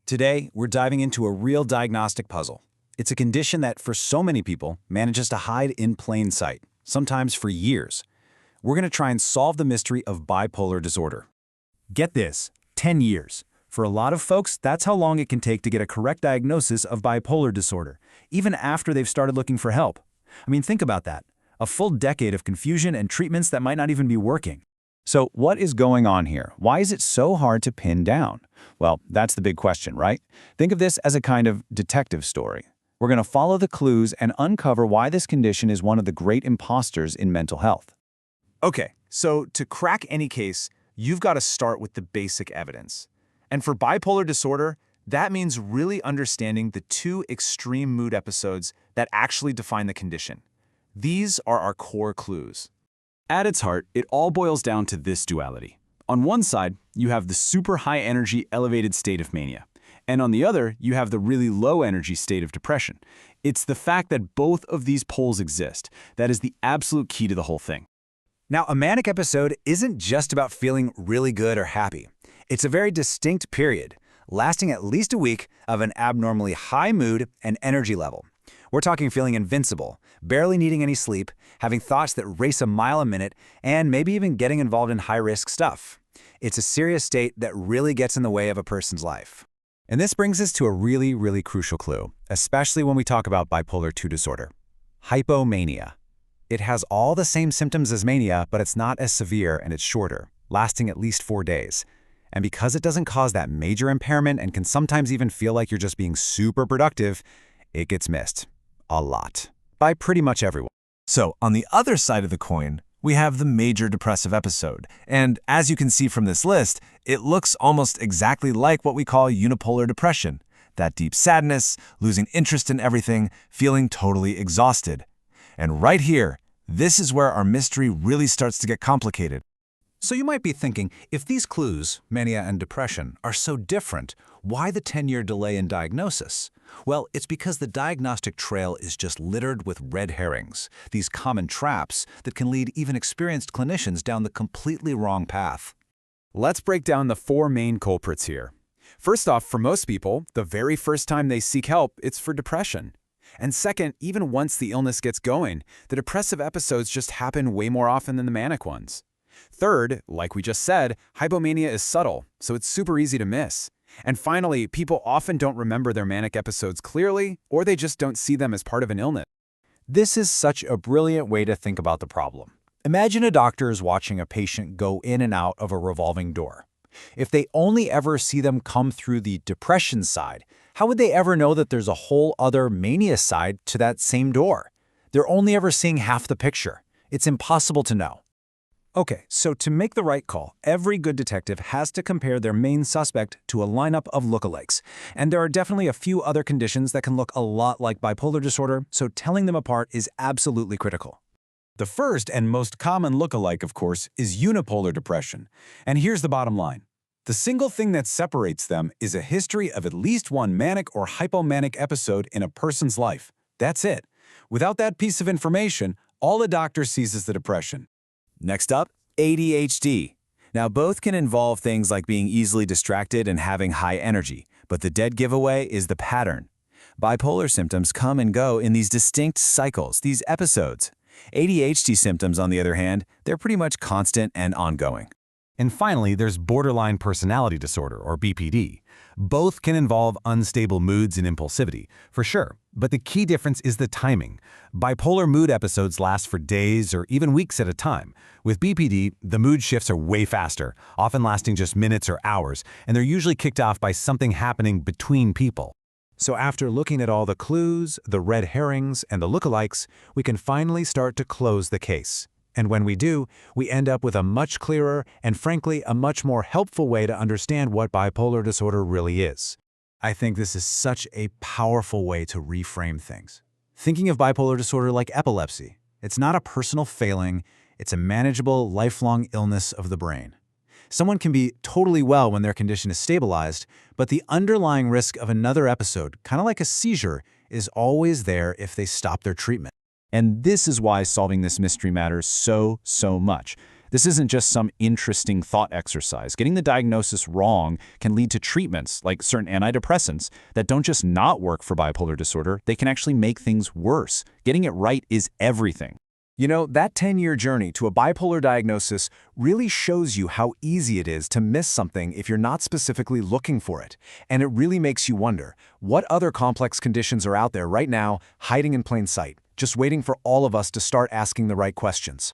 Today, we're diving into a real diagnostic puzzle. It's a condition that, for so many people, manages to hide in plain sight, sometimes for years. We're going to try and solve the mystery of bipolar disorder. Get this, 10 years. For a lot of folks, that's how long it can take to get a correct diagnosis of bipolar disorder, even after they've started looking for help. I mean, think about that. A full decade of confusion and treatments that might not even be working. So what is going on here? Why is it so hard to pin down? Well, that's the big question, right? Think of this as a kind of detective story. We're going to follow the clues and uncover why this condition is one of the great imposters in mental health. Okay, so to crack any case, you've got to start with the basic evidence. And for bipolar disorder, that means really understanding the two extreme mood episodes that actually define the condition. These are our core clues. At its heart, it all boils down to this duality. On one side, you have the super high energy, elevated state of mania. And on the other, you have the really low energy state of depression. It's the fact that both of these poles exist that is the absolute key to the whole thing. Now, a manic episode isn't just about feeling really good or happy. It's a very distinct period, lasting at least a week of an abnormally high mood and energy level. We're talking feeling invincible, barely needing any sleep, having thoughts that race a mile a minute, and maybe even getting involved in high-risk stuff. It's a serious state that really gets in the way of a person's life. And this brings us to a really crucial clue, especially when we talk about bipolar II disorder. Hypomania. It has all the same symptoms as mania, but it's not as severe and it's shorter, lasting at least 4 days. And because it doesn't cause that major impairment and can sometimes even feel like you're just being super productive, it gets missed. A lot. By pretty much everyone. So, on the other side of the coin, we have the major depressive episode. And as you can see from this list, it looks almost exactly like what we call unipolar depression. That deep sadness, losing interest in everything, feeling totally exhausted. And right here, this is where our mystery really starts to get complicated. So you might be thinking, if these clues, mania and depression, are so different, why the 10-year delay in diagnosis? Well, it's because the diagnostic trail is just littered with red herrings, these common traps that can lead even experienced clinicians down the completely wrong path. Let's break down the 4 main culprits here. First off, for most people, the very first time they seek help, it's for depression. And second, even once the illness gets going, the depressive episodes just happen way more often than the manic ones. Third, like we just said, hypomania is subtle, so it's super easy to miss. And finally, people often don't remember their manic episodes clearly, or they just don't see them as part of an illness. This is such a brilliant way to think about the problem. Imagine a doctor is watching a patient go in and out of a revolving door. If they only ever see them come through the depression side, how would they ever know that there's a whole other mania side to that same door? They're only ever seeing half the picture. It's impossible to know. Okay, so to make the right call, every good detective has to compare their main suspect to a lineup of lookalikes. And there are definitely a few other conditions that can look a lot like bipolar disorder, so telling them apart is absolutely critical. The first and most common lookalike, of course, is unipolar depression. And here's the bottom line. The single thing that separates them is a history of at least one manic or hypomanic episode in a person's life. That's it. Without that piece of information, all the doctor sees is the depression. Next up, ADHD. Now, both can involve things like being easily distracted and having high energy, but the dead giveaway is the pattern. Bipolar symptoms come and go in these distinct cycles, these episodes. ADHD symptoms, on the other hand, they're pretty much constant and ongoing. And finally, there's borderline personality disorder, or BPD. Both can involve unstable moods and impulsivity, for sure, but the key difference is the timing. Bipolar mood episodes last for days or even weeks at a time. With BPD, the mood shifts are way faster, often lasting just minutes or hours, and they're usually kicked off by something happening between people. So after looking at all the clues, the red herrings, and the lookalikes, we can finally start to close the case. And when we do, we end up with a much clearer and, frankly, a much more helpful way to understand what bipolar disorder really is. I think this is such a powerful way to reframe things. Thinking of bipolar disorder like epilepsy, it's not a personal failing, it's a manageable, lifelong illness of the brain. Someone can be totally well when their condition is stabilized, but the underlying risk of another episode, kind of like a seizure, is always there if they stop their treatment. And this is why solving this mystery matters so much. This isn't just some interesting thought exercise. Getting the diagnosis wrong can lead to treatments, like certain antidepressants, that don't just not work for bipolar disorder, they can actually make things worse. Getting it right is everything. You know, that 10-year journey to a bipolar diagnosis really shows you how easy it is to miss something if you're not specifically looking for it. And it really makes you wonder, what other complex conditions are out there right now, hiding in plain sight, just waiting for all of us to start asking the right questions?